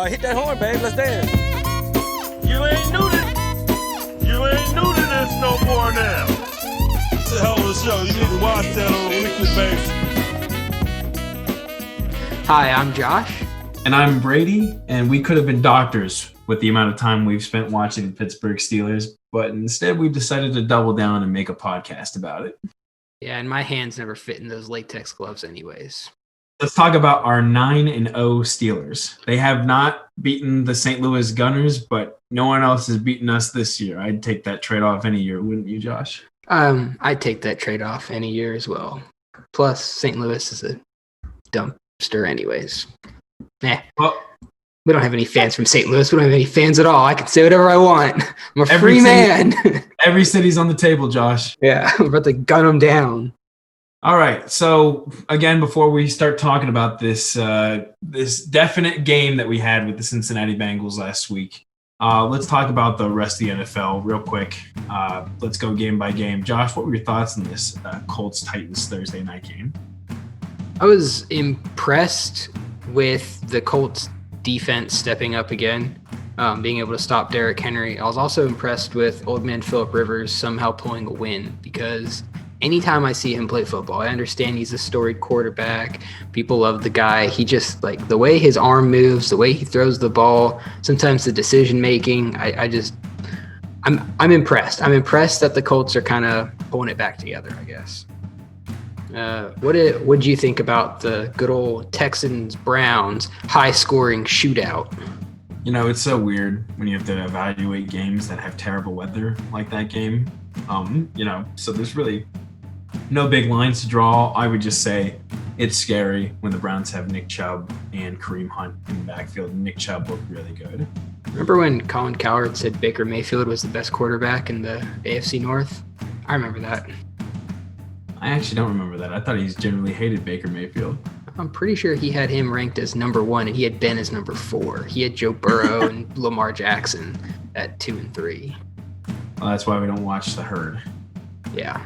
Hit that horn, babe. Let's dance. You ain't new to this no more now. It's a hell of a show. You need to watch that on a weekly basis. Hi, I'm Josh. And I'm Brady, and we could have been doctors with the amount of time we've spent watching the Pittsburgh Steelers, but instead we've decided to double down and make a podcast about it. Yeah, and my hands never fit in those latex gloves anyways. Let's talk about our 9-0 Steelers. They have not beaten the St. Louis Gunners, but no one else has beaten us this year. I'd take that trade-off any year, wouldn't you, Josh? I'd take that trade-off any year as well. Plus, St. Louis is a dumpster anyways. Well, we don't have any fans from St. Louis. We don't have any fans at all. I can say whatever I want. I'm a free man. Every city's on the table, Josh. Yeah, we're about to gun them down. All right. So again, before we start talking about this this definite game that we had with the Cincinnati Bengals last week, let's talk about the rest of the NFL real quick. Let's go game by game. Josh, what were your thoughts on this Colts-Titans Thursday night game? I was impressed with the Colts defense stepping up again, being able to stop Derrick Henry. I was also impressed with old man Phillip Rivers somehow pulling a win, because anytime I see him play football, I understand he's a storied quarterback. People love the guy. He just, like, the way his arm moves, the way he throws the ball, sometimes the decision making, I'm impressed. I'm impressed that the Colts are kind of pulling it back together, I guess. What did you think about the good old Texans-Browns high-scoring shootout? You know, it's so weird when you have to evaluate games that have terrible weather like that game. So there's really no big lines to draw. I would just say it's scary when the Browns have Nick Chubb and Kareem Hunt in the backfield. Nick Chubb looked really good. Remember when Colin Cowherd said Baker Mayfield was the best quarterback in the AFC North? I remember that. I actually don't remember that. I thought he generally hated Baker Mayfield. I'm pretty sure he had him ranked as number 1, and he had Ben as number 4. He had Joe Burrow and Lamar Jackson at 2 and 3. Well, that's why we don't watch the herd. Yeah.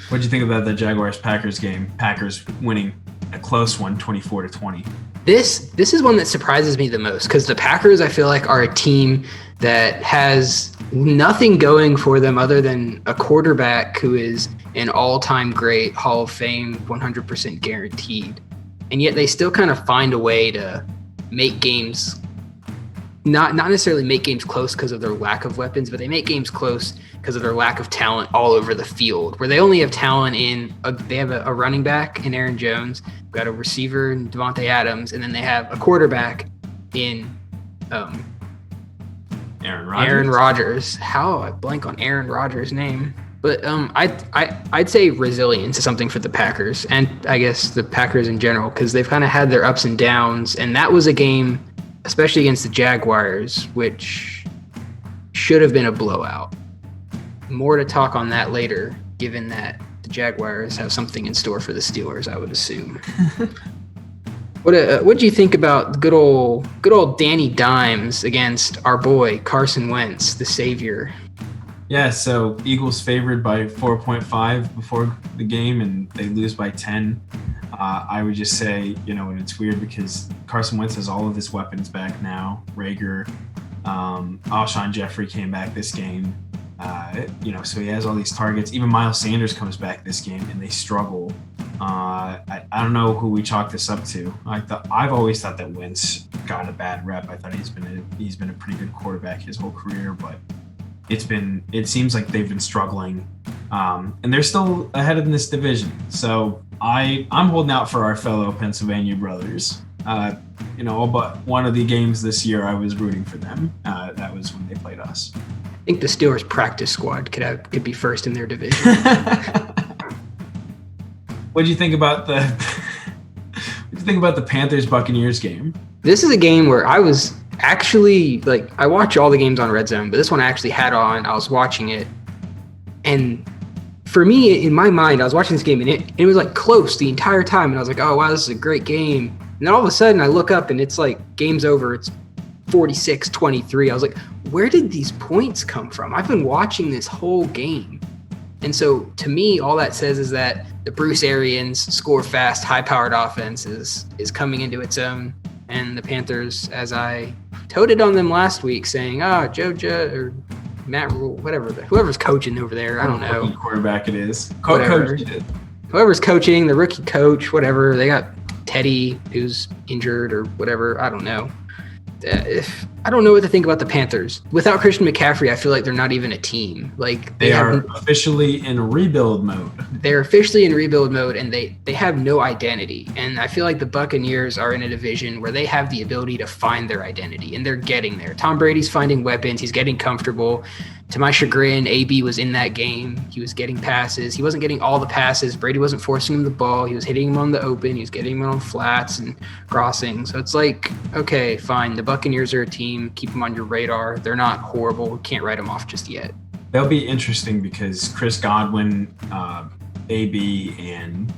What'd you think about the Jaguars-Packers game? Packers winning a close one, 24-20. This is one that surprises me the most, because the Packers, I feel like, are a team that has nothing going for them other than a quarterback who is an all-time great, Hall of Fame, 100% guaranteed. And yet they still kind of find a way to make games, not necessarily make games close because of their lack of weapons, but they make games close because of their lack of talent all over the field, where they only have talent they have a running back in Aaron Jones, got a receiver in Devontae Adams, and then they have a quarterback in Aaron Rodgers. How I blank on Aaron Rodgers' name. But I'd say resilience is something for the Packers, and I guess the Packers in general, because they've kind of had their ups and downs, and that was a game, especially against the Jaguars, which should have been a blowout. More to talk on that later, given that the Jaguars have something in store for the Steelers, I would assume. What do you think about good old Danny Dimes against our boy Carson Wentz, the savior? Yeah, so Eagles favored by 4.5 before the game, and they lose by 10. I would just say, and it's weird because Carson Wentz has all of his weapons back now. Rager, Alshon Jeffrey came back this game. So he has all these targets. Even Miles Sanders comes back this game, and they struggle. I don't know who we chalk this up to. I've always thought that Wentz got a bad rep. I thought he's been a pretty good quarterback his whole career, but it seems like they've been struggling, and they're still ahead in this division. So I'm holding out for our fellow Pennsylvania brothers. All but one of the games this year I was rooting for them. That was when they played us. I think the Steelers practice squad could be first in their division. What did you think about the Panthers-Buccaneers game? This is a game where I was actually, I watch all the games on Red Zone, but this one I actually had on. I was watching it, and for me, in my mind, I was watching this game, and it was close the entire time, and I was like, oh wow, this is a great game. And then all of a sudden I look up and it's game's over. It's 46-23. I was like, where did these points come from? I've been watching this whole game. And so to me, all that says is that the Bruce Arians score fast, high-powered offense is coming into its own. And the Panthers, as I toted on them last week, saying, Joe Judge or Matt Rule, whatever, whoever's coaching over there, I don't know. Quarterback it is. Whatever. Whoever's coaching, the rookie coach, whatever. They got Teddy, who's injured or whatever. I don't know. I don't know what to think about the Panthers. Without Christian McCaffrey, I feel like they're not even a team. Like they are officially in rebuild mode. They're officially in rebuild mode, and they have no identity. And I feel like the Buccaneers are in a division where they have the ability to find their identity, and they're getting there. Tom Brady's finding weapons. He's getting comfortable. To my chagrin, AB was in that game. He was getting passes. He wasn't getting all the passes. Brady wasn't forcing him the ball. He was hitting him on the open. He was getting him on flats and crossing. So it's like, okay, fine. The Buccaneers are a team. Keep them on your radar. They're not horrible. Can't write them off just yet. That'll be interesting because Chris Godwin, AB, and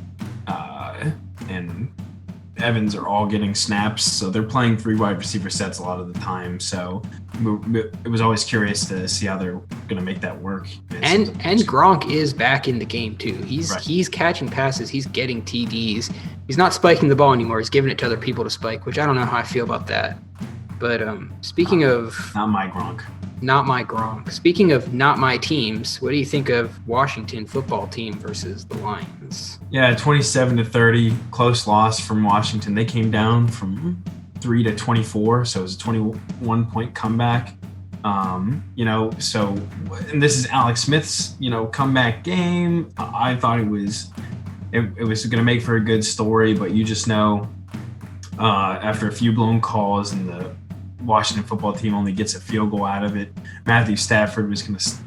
Evans are all getting snaps. So they're playing 3 wide receiver sets a lot of the time. So it was always curious to see how they're going to make that work. And Gronk is back in the game too. He's catching passes. He's getting TDs. He's not spiking the ball anymore. He's giving it to other people to spike, which I don't know how I feel about that. But speaking of not my Gronk. Speaking of not my teams, what do you think of Washington football team versus the Lions? Yeah, 27-30, close loss from Washington. They came down from 3-24, so it was a 21-point comeback. And this is Alex Smith's, comeback game. I thought it was going to make for a good story, but you just know after a few blown calls and the Washington football team only gets a field goal out of it, Matthew Stafford was going to,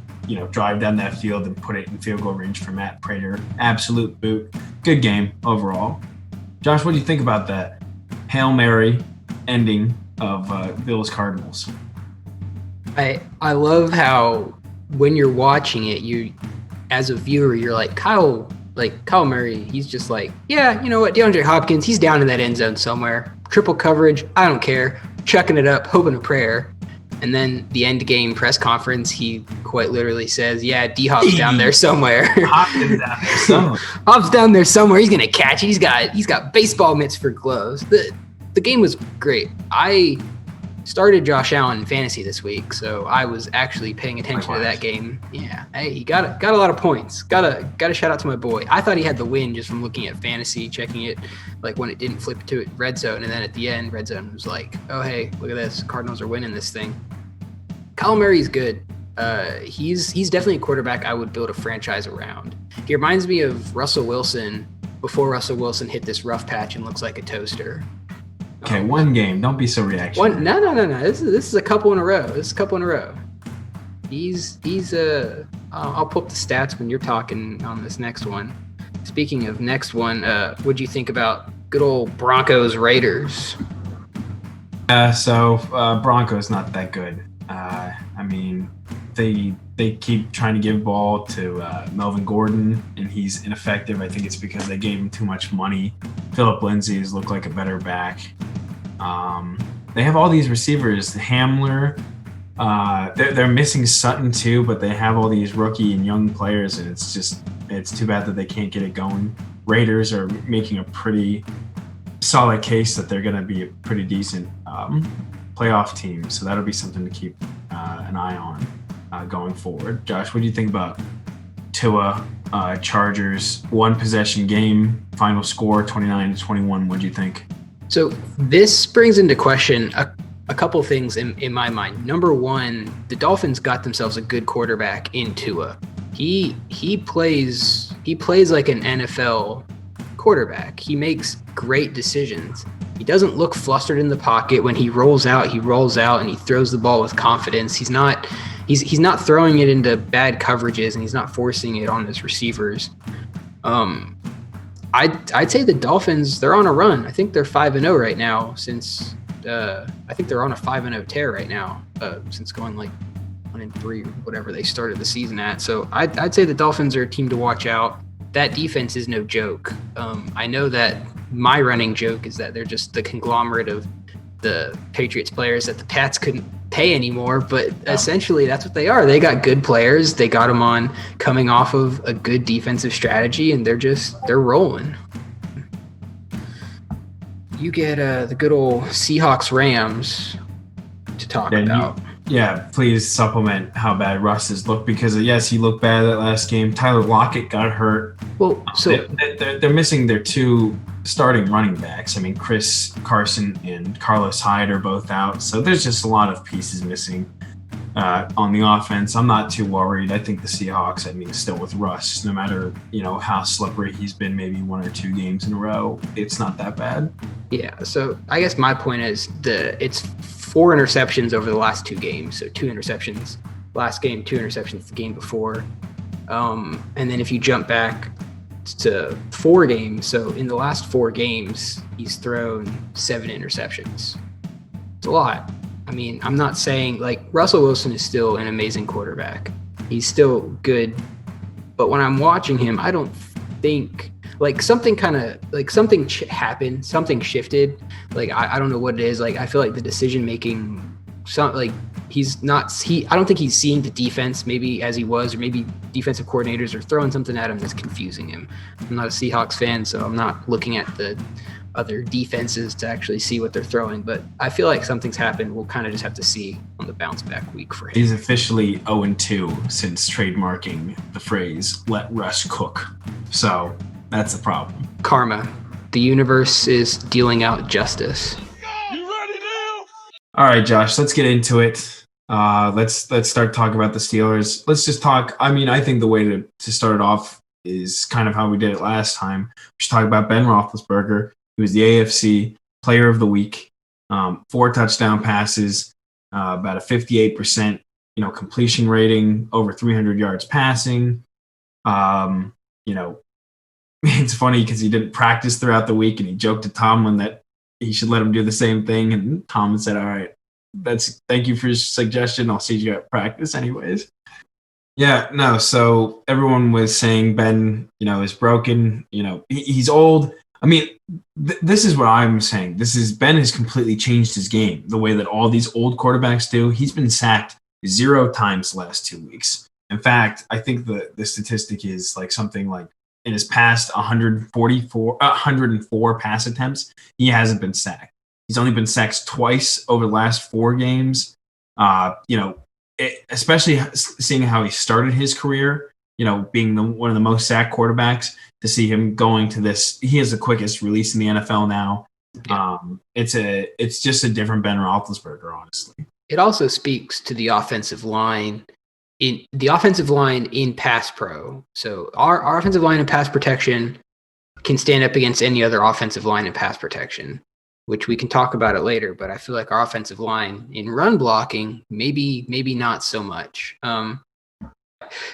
drive down that field and put it in field goal range for Matt Prater. Absolute boot. Good game overall. Josh, what do you think about that Hail Mary ending of Bills Cardinals? I love how when you're watching it, you as a viewer, you're like, Kyle Murray, he's just like, yeah, you know what, DeAndre Hopkins, he's down in that end zone somewhere. Triple coverage, I don't care. Chucking it up, hoping a prayer. And then the end game press conference, he quite literally says, yeah, D-Hop's down there somewhere. Hop's down there somewhere. He's going to catch it. He's got baseball mitts for gloves. The game was great. I started Josh Allen in fantasy this week, so I was actually paying attention to that game. Yeah, hey, he got a lot of points. Got a shout out to my boy. I thought he had the win just from looking at fantasy, checking it, like when it didn't flip to red zone, and then at the end, red zone was like, oh hey, look at this, Cardinals are winning this thing. Kyle Murray's good. He's definitely a quarterback I would build a franchise around. He reminds me of Russell Wilson before Russell Wilson hit this rough patch and looks like a toaster. Okay, one game. Don't be so reactionary. No. This is a couple in a row. He's I'll pull up the stats when you're talking on this next one. Speaking of next one, what'd you think about good old Broncos Raiders? Broncos not that good. They keep trying to give ball to Melvin Gordon, and he's ineffective. I think it's because they gave him too much money. Phillip Lindsay has looked like a better back. They have all these receivers. Hamler, they're missing Sutton too, but they have all these rookie and young players, and it's too bad that they can't get it going. Raiders are making a pretty solid case that they're going to be a pretty decent playoff team, so that'll be something to keep an eye on going forward. Josh, what do you think about Tua Chargers one possession game, final score 29-21? What do you think? So this brings into question a couple things in my mind. Number one, the Dolphins got themselves a good quarterback in Tua. He plays like an NFL quarterback. He makes great decisions. He doesn't look flustered in the pocket. When he rolls out, and he throws the ball with confidence. He's not throwing it into bad coverages, and he's not forcing it on his receivers. I'd say the Dolphins, they're on a run. I think they're 5-0 right now since I think they're on a 5-0 tear right now since going like 1-3 or whatever they started the season at. So I'd say the Dolphins are a team to watch out. That defense is no joke. I know that my running joke is that they're just the conglomerate of the Patriots players that the Pats couldn't pay anymore, but essentially that's what they are. They got good players. They got them on coming off of a good defensive strategy, and they're rolling. you get the good old Seahawks Rams to talk about. Yeah, please supplement how bad Russ has looked because yes, he looked bad that last game. Tyler Lockett got hurt. Well, so they're missing their two starting running backs. I mean, Chris Carson and Carlos Hyde are both out, so there's just a lot of pieces missing on the offense. I'm not too worried. I think the Seahawks, still with Russ, no matter how slippery he's been, maybe 1 or 2 games in a row, it's not that bad. Yeah. So I guess my point is it's 4 interceptions over the last 2 games. So 2 interceptions last game, 2 interceptions the game before. And then if you jump back to 4 games, so in the last 4 games, he's thrown 7 interceptions. It's a lot. I'm not saying Russell Wilson is still an amazing quarterback. He's still good. But when I'm watching him, I don't think something happened, something shifted. I don't know what it is. I feel like the decision making, I don't think he's seeing the defense maybe as he was, or maybe defensive coordinators are throwing something at him that's confusing him. I'm not a Seahawks fan, so I'm not looking at the other defenses to actually see what they're throwing, but I feel like something's happened. We'll kind of just have to see on the bounce back week for him. He's officially 0-2 since trademarking the phrase "let Russ cook." So that's the problem. Karma. The universe is dealing out justice. You ready now? All right, Josh, let's get into it. Let's start talking about the Steelers. Let's just talk. I think the way to start it off is kind of how we did it last time. We should talk about Ben Roethlisberger. He was the AFC Player of the Week, 4 touchdown passes, about a 58% completion rating, over 300 yards passing. It's funny because he didn't practice throughout the week, and he joked to Tomlin that he should let him do the same thing. And Tomlin said, "All right, thank you for your suggestion. I'll see you at practice anyways." Yeah, no. So everyone was saying Ben, is broken. He's old. This is what I'm saying. Ben has completely changed his game the way that all these old quarterbacks do. He's been sacked 0 times the last 2 weeks. In fact, I think the statistic is something like in his past 104 pass attempts, he hasn't been sacked. He's only been sacked twice over the last 4 games. Especially seeing how he started his career, being one of the most sacked quarterbacks, to see him going to this. He has the quickest release in the NFL now. It's just a different Ben Roethlisberger, honestly. It also speaks to the offensive line in pass pro. So our offensive line in pass protection can stand up against any other offensive line in pass protection, which we can talk about it later. But I feel like our offensive line in run blocking, maybe not so much.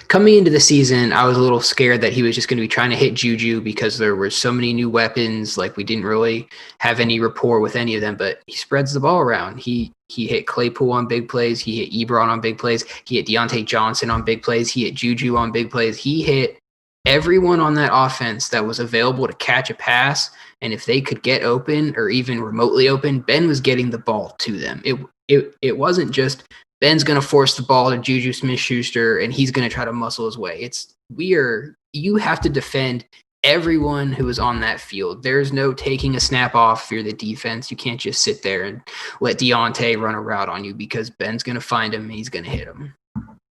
Coming into the season, I was a little scared that he was just going to be trying to hit Juju because there were so many new weapons. We didn't really have any rapport with any of them, but he spreads the ball around. He hit Claypool on big plays. He hit Ebron on big plays. He hit Deontay Johnson on big plays. He hit Juju on big plays. He hit everyone on that offense that was available to catch a pass. And if they could get open or even remotely open, Ben was getting the ball to them. It wasn't just Ben's going to force the ball to Juju Smith-Schuster and he's going to try to muscle his way. You have to defend everyone who is on that field. There's no taking a snap off if you're the defense. You can't just sit there and let Deontay run a route on you because Ben's going to find him and he's going to hit him.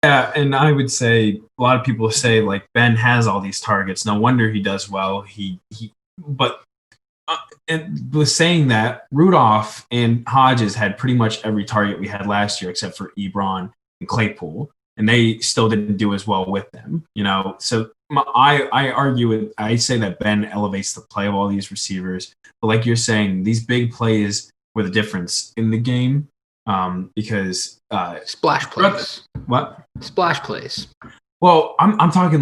Yeah, and I would say a lot of people say Ben has all these targets. No wonder he does well. And with saying that, Rudolph and Hodges had pretty much every target we had last year except for Ebron and Claypool, and they still didn't do as well with them. So I say that Ben elevates the play of all these receivers, but like you're saying, these big plays were the difference in the game because splash plays. What? Splash plays. Well, I'm talking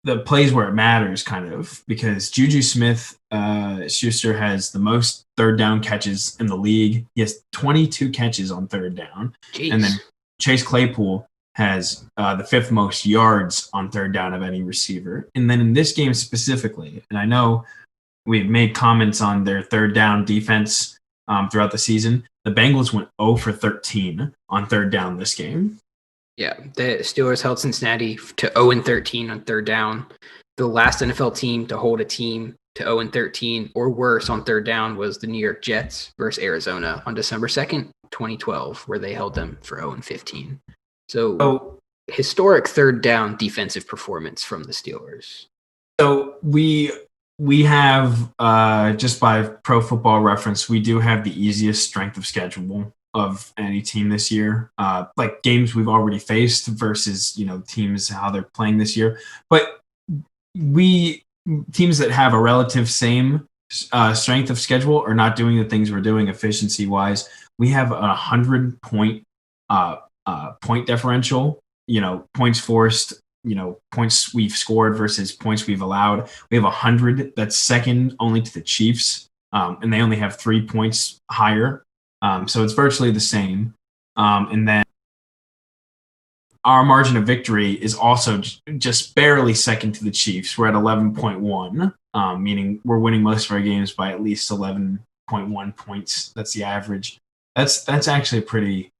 the plays where it matters, kind of, because Juju Smith-Schuster has the most third down catches in the league. He has 22 catches on third down. Jeez. And then Chase Claypool has the 5th most yards on third down of any receiver. And then in this game specifically, and I know we've made comments on their third down defense throughout the season, the Bengals went 0 for 13 on third down this game. Yeah, the Steelers held Cincinnati to 0-13 on third down. The last NFL team to hold a team to 0-13 or worse on third down was the New York Jets versus Arizona on December 2nd, 2012, where they held them for 0-15. So historic third down defensive performance from the Steelers. So we have, just by Pro Football Reference, we do have the easiest strength of schedule of any team this year. Like games we've already faced versus, teams, how they're playing this year. But teams that have a relative same strength of schedule are not doing the things we're doing efficiency wise. We have a 100 point differential, points forced, points we've scored versus points we've allowed. We have 100. That's second only to the Chiefs. And they only have 3 points higher. So it's virtually the same. And then our margin of victory is also just barely second to the Chiefs. We're at 11.1, meaning we're winning most of our games by at least 11.1 points. That's the average. That's actually pretty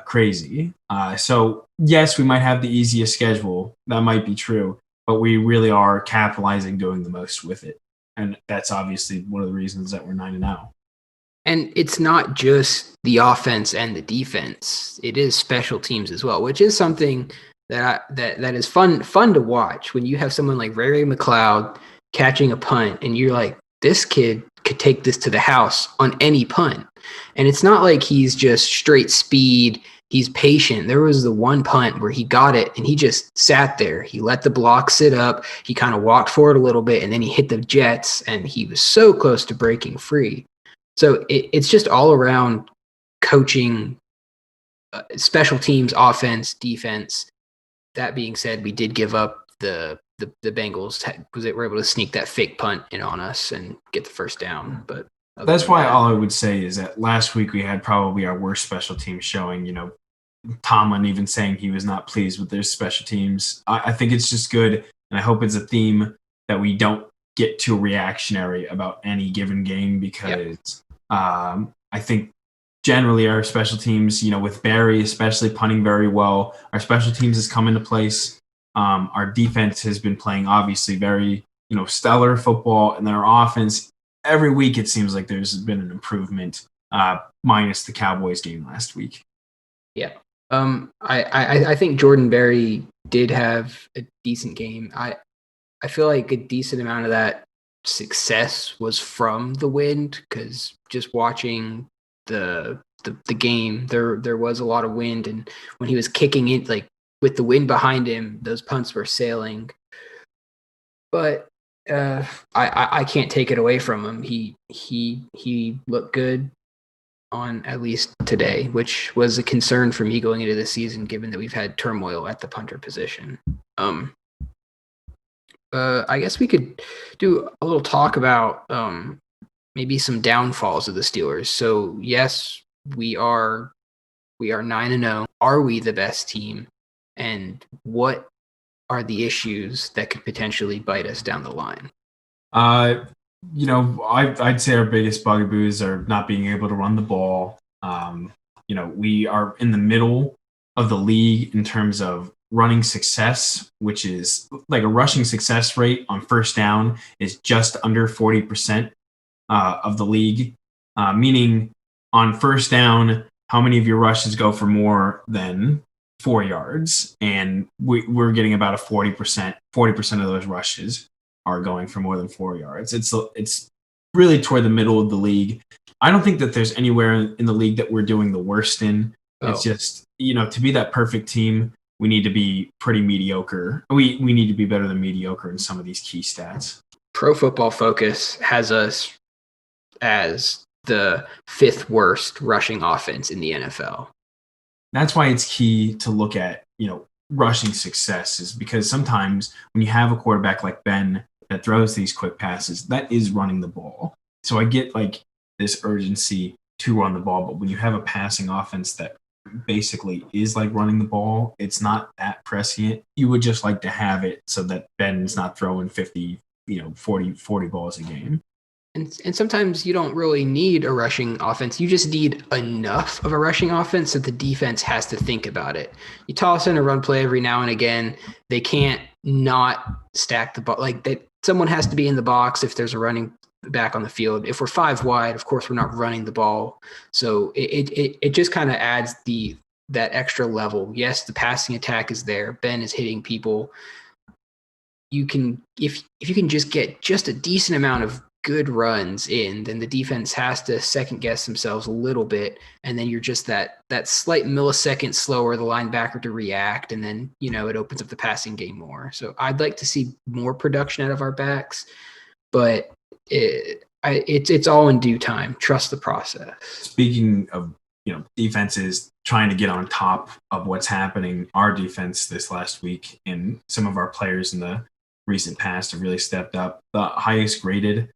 crazy. So yes, we might have the easiest schedule. That might be true, but we really are capitalizing, doing the most with it. And that's obviously one of the reasons that we're 9-0. And it's not just the offense and the defense; it is special teams as well, which is something that is fun to watch. When you have someone like Ray McLeod catching a punt, and you're like, this kid could take this to the house on any punt. And it's not like he's just straight speed. He's patient. There was the one punt where he got it and he just sat there. He let the block sit up. He kind of walked forward a little bit and then he hit the Jets and he was so close to breaking free. So it's just all around coaching, special teams, offense, defense. That being said, we did give up the Bengals because they were able to sneak that fake punt in on us and get the first down. But that's why all I would say is that last week we had probably our worst special teams showing. Tomlin even saying he was not pleased with their special teams. I think it's just good, and I hope it's a theme that we don't get too reactionary about any given game because I think generally our special teams, with Barry especially punting very well, our special teams has come into place. Our defense has been playing obviously very, stellar football, and then our offense, every week it seems like there's been an improvement, minus the Cowboys game last week. Yeah. I think Jordan Berry did have a decent game. I feel like a decent amount of that success was from the wind, because just watching the game, there was a lot of wind, and when he was kicking it, like with the wind behind him, those punts were sailing. But I can't take it away from him. He looked good on at least today, which was a concern for me going into the season, given that we've had turmoil at the punter position. I guess we could do a little talk about maybe some downfalls of the Steelers. So yes, we are 9-0. Are we the best team? And what are the issues that could potentially bite us down the line? I'd say our biggest bugaboos are not being able to run the ball. We are in the middle of the league in terms of running success, which is like a rushing success rate on first down is just under 40% of the league, meaning on first down, how many of your rushes go for more than 4 yards? And we're getting about a 40% of those rushes are going for more than 4 yards. It's really toward the middle of the league. I don't think that there's anywhere in the league that we're doing the worst in. It's just, to be that perfect team, we need to be pretty mediocre. We need to be better than mediocre in some of these key stats. Pro Football Focus has us as the 5th worst rushing offense in the NFL. That's why it's key to look at, rushing success, is because sometimes when you have a quarterback like Ben that throws these quick passes, that is running the ball. So I get like this urgency to run the ball, but when you have a passing offense that basically is like running the ball, it's not that prescient. You would just like to have it so that Ben's not throwing 50, 40 balls a game. And sometimes you don't really need a rushing offense. You just need enough of a rushing offense that the defense has to think about it. You toss in a run play every now and again. They can't not stack the ball. Like someone has to be in the box if there's a running back on the field. If we're 5 wide, of course, we're not running the ball. So it just kind of adds that extra level. Yes, the passing attack is there. Ben is hitting people. You can, if you can just get just a decent amount of good runs in, then the defense has to second guess themselves a little bit, and then you're just that slight millisecond slower the linebacker to react, and then it opens up the passing game more. So I'd like to see more production out of our backs, but it's all in due time. Trust the process. Speaking of defenses trying to get on top of what's happening, our defense this last week and some of our players in the recent past have really stepped up. The highest graded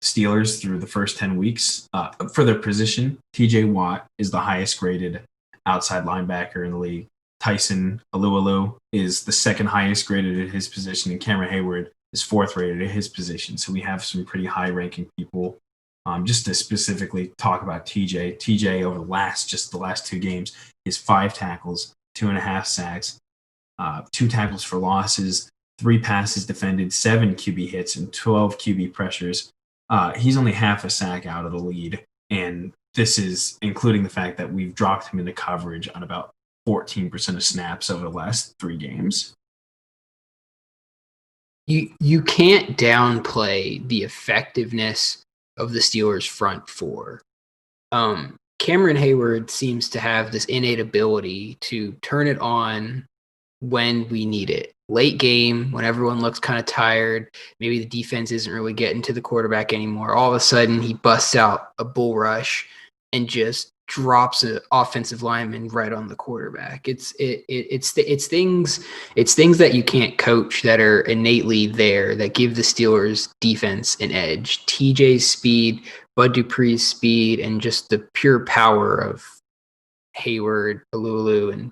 Steelers through the first 10 weeks for their position, TJ Watt is the highest graded outside linebacker in the league. Tyson Alualu is the second highest graded at his position, and Cameron Hayward is fourth rated at his position. So we have some pretty high ranking people. Just to specifically talk about TJ over the last 2 games is 5 tackles, 2.5 sacks, 2 tackles for losses, 3 passes defended, 7 QB hits, and 12 QB pressures. He's only half a sack out of the lead, and this is including the fact that we've dropped him into coverage on about 14% of snaps over the last 3 games. You can't downplay the effectiveness of the Steelers' front 4. Cameron Hayward seems to have this innate ability to turn it on when we need it. Late game, when everyone looks kind of tired, maybe the defense isn't really getting to the quarterback anymore. All of a sudden, he busts out a bull rush and just drops an offensive lineman right on the quarterback. It's things that you can't coach that are innately there that give the Steelers defense an edge. TJ's speed, Bud Dupree's speed, and just the pure power of Hayward, Alulu, and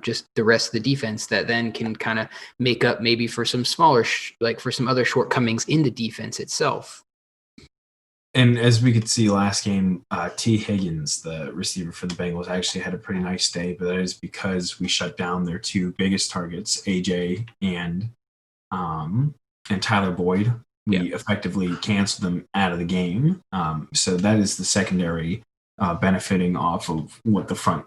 just the rest of the defense that then can kind of make up maybe for some smaller, for some other shortcomings in the defense itself. And as we could see last game, T. Higgins, the receiver for the Bengals, actually had a pretty nice day, but that is because we shut down their 2 biggest targets, AJ and Tyler Boyd. We effectively canceled them out of the game. So that is the secondary benefiting off of what the front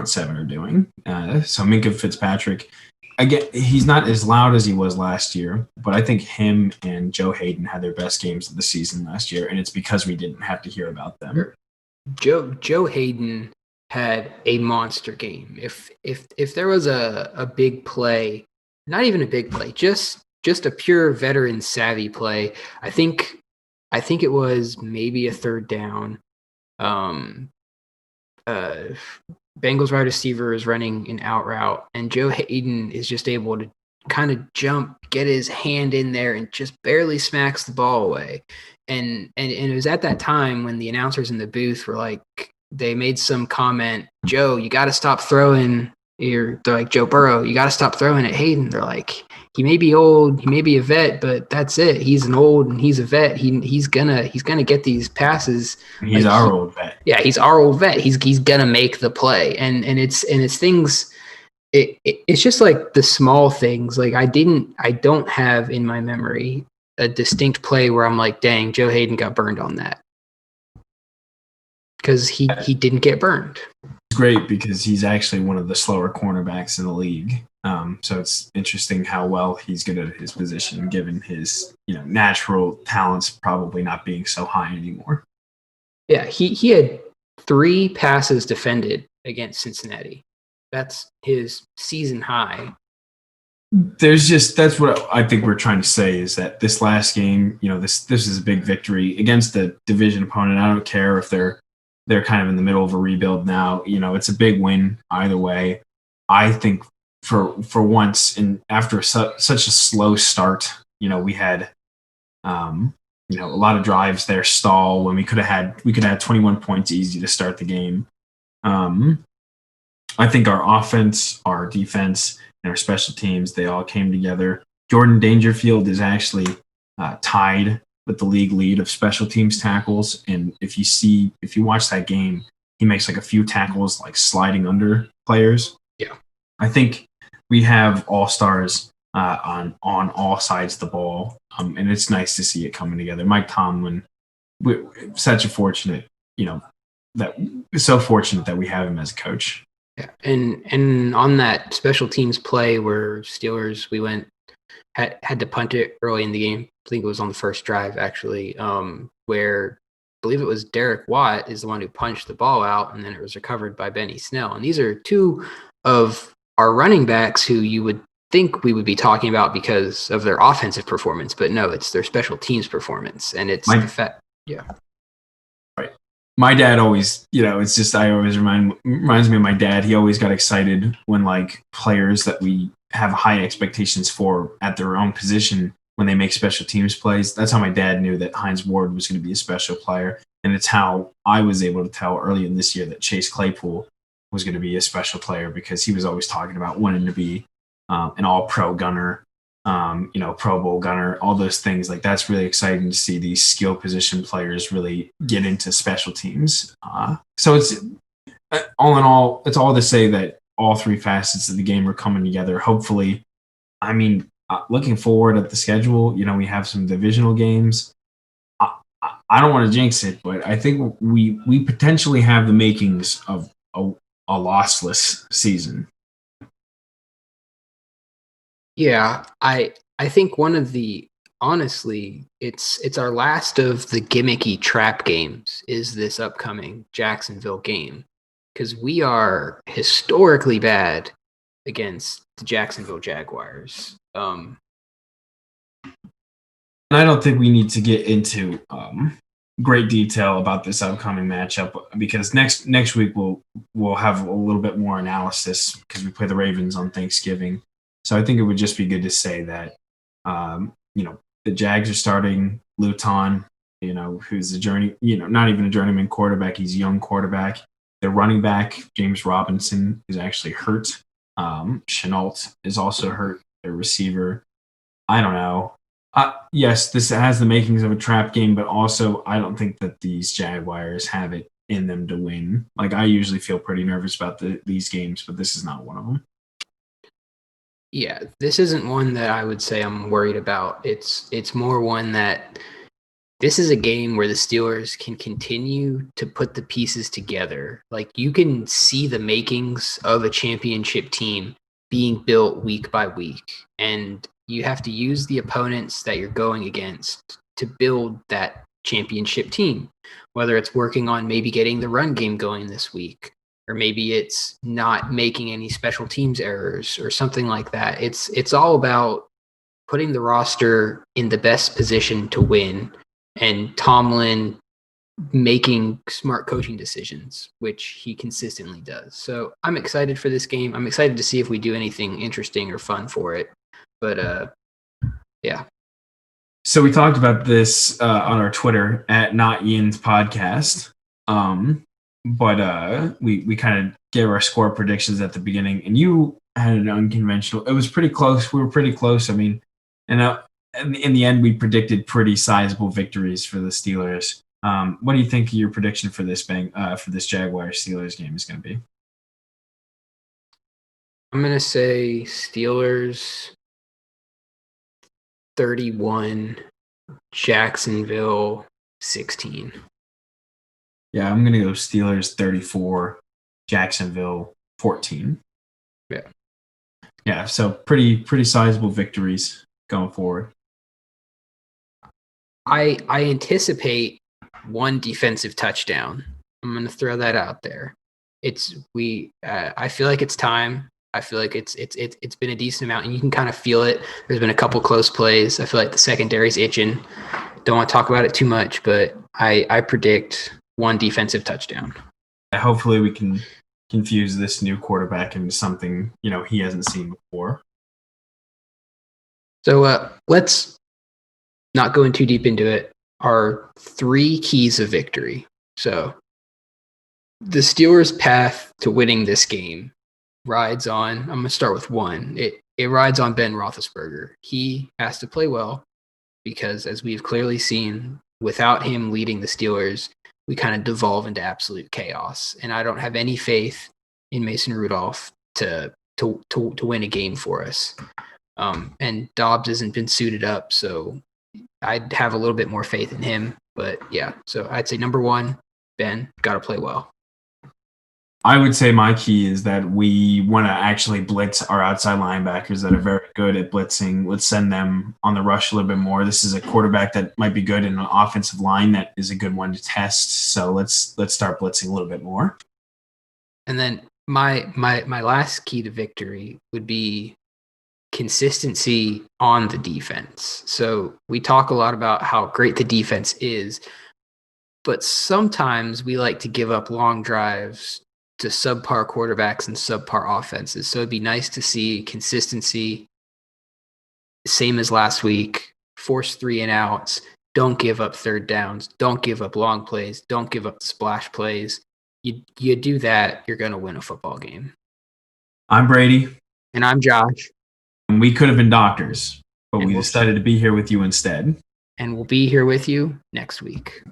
7 are doing. So Minkah Fitzpatrick, again, he's not as loud as he was last year, but I think him and Joe Hayden had their best games of the season last year, and it's because we didn't have to hear about them. Joe Hayden had a monster game. If there was a big play, not even a big play, just a pure veteran savvy play, I think it was maybe a 3rd down. Bengals wide receiver is running an out route, and Joe Hayden is just able to kind of jump, get his hand in there, and just barely smacks the ball away. And it was at that time when the announcers in the booth were like, they made some comment, Joe, you got to stop throwing. They're like, Joe Burrow, you got to stop throwing at Hayden. They're like, he may be old, he may be a vet, but that's it. He's an old and he's a vet. He's gonna get these passes. He's our old vet. Yeah, he's our old vet. He's gonna make the play, and it's things. It's just like the small things. Like I don't have in my memory a distinct play where I'm like, dang, Joe Hayden got burned on that, because he didn't get burned. It's great because he's actually one of the slower cornerbacks in the league. So it's interesting how well he's good at his position, given his natural talents probably not being so high anymore. Yeah, he had 3 passes defended against Cincinnati. That's his season high. That's what I think we're trying to say is that this last game, this is a big victory against a division opponent. I don't care if they're kind of in the middle of a rebuild now. It's a big win either way. I think for once, and after such a slow start, we had a lot of drives there stall when we could have had 21 points easy to start the game. I think our offense, our defense, and our special teams, they all came together. Jordan Dangerfield is actually tied with the league lead of special teams tackles. And if you watch that game, he makes like a few tackles, like sliding under players. Yeah. I think we have all-stars on all sides of the ball, and it's nice to see it coming together. Mike Tomlin, such a fortunate, so fortunate that we have him as a coach. Yeah, and on that special teams play where Steelers had to punt it early in the game. I think it was on the first drive actually, where I believe it was Derek Watt is the one who punched the ball out, and then it was recovered by Benny Snell. And these are two of our running backs who you would think we would be talking about because of their offensive performance, but no, it's their special teams performance, and it's the fact. Yeah. My dad always, it's just reminds me of my dad. He always got excited when like players that we have high expectations for at their own position when they make special teams plays. That's how my dad knew that Hines Ward was going to be a special player, and it's how I was able to tell early in this year that Chase Claypool was going to be a special player because he was always talking about wanting to be an all-pro gunner, Pro Bowl gunner, all those things. Like that's really exciting to see these skill position players really get into special teams. So it's all in all, it's all to say that all three facets of the game are coming together. Hopefully, looking forward at the schedule, we have some divisional games. I don't want to jinx it, but I think we potentially have the makings of a lossless season. Yeah, I think honestly, it's our last of the gimmicky trap games is this upcoming Jacksonville game, because we are historically bad against the Jacksonville Jaguars. And I don't think we need to get into great detail about this upcoming matchup because next week we'll have a little bit more analysis because we play the Ravens on Thanksgiving. So I think it would just be good to say that, the Jags are starting Luton, who's not even a journeyman quarterback. He's a young quarterback. Their running back, James Robinson, is actually hurt. Chenault is also hurt. Their receiver, I don't know. Yes, this has the makings of a trap game, but also I don't think that these Jaguars have it in them to win. Like I usually feel pretty nervous about these games, but this is not one of them. Yeah, this isn't one that I would say I'm worried about. It's more one that this is a game where the Steelers can continue to put the pieces together. Like you can see the makings of a championship team being built week by week, and you have to use the opponents that you're going against to build that championship team, whether it's working on maybe getting the run game going this week, or maybe it's not making any special teams errors or something like that. It's all about putting the roster in the best position to win, and Tomlin making smart coaching decisions, which he consistently does. So I'm excited for this game. I'm excited to see if we do anything interesting or fun for it. But yeah. So we talked about this on our Twitter at Not Ian's Podcast. But we kind of gave our score predictions at the beginning, and you had an unconventional. It was pretty close. We were pretty close. I mean, and in the end, we predicted pretty sizable victories for the Steelers. What do you think your prediction for this Jaguars Steelers game is going to be? I'm going to say Steelers 31, Jacksonville 16. Yeah, I'm going to go Steelers 34, Jacksonville 14. Yeah. Yeah, so pretty sizable victories going forward. I anticipate one defensive touchdown. I'm going to throw that out there. I feel like it's time. I feel like it's been a decent amount, and you can kind of feel it. There's been a couple close plays. I feel like the secondary's itching. Don't want to talk about it too much, but I predict one defensive touchdown. Hopefully we can confuse this new quarterback into something, he hasn't seen before. So let's not go in too deep into it. Our 3 keys of victory. So the Steelers' path to winning this game rides on, I'm going to start with one. It rides on Ben Roethlisberger. He has to play well because, as we've clearly seen, without him leading the Steelers, we kind of devolve into absolute chaos. And I don't have any faith in Mason Rudolph to win a game for us. And Dobbs hasn't been suited up, so I'd have a little bit more faith in him. But yeah, so I'd say number one, Ben, got to play well. I would say my key is that we want to actually blitz our outside linebackers that are very good at blitzing. Let's send them on the rush a little bit more. This is a quarterback that might be good in an offensive line that is a good one to test. So let's start blitzing a little bit more. And then my last key to victory would be consistency on the defense. So we talk a lot about how great the defense is, but sometimes we like to give up long drives to subpar quarterbacks and subpar offenses. So it'd be nice to see consistency, same as last week, force 3 and outs, don't give up third downs, don't give up long plays, don't give up splash plays. You do that, you're going to win a football game. I'm Brady. And I'm Josh. And we could have been doctors, but we decided to be here with you instead. And we'll be here with you next week.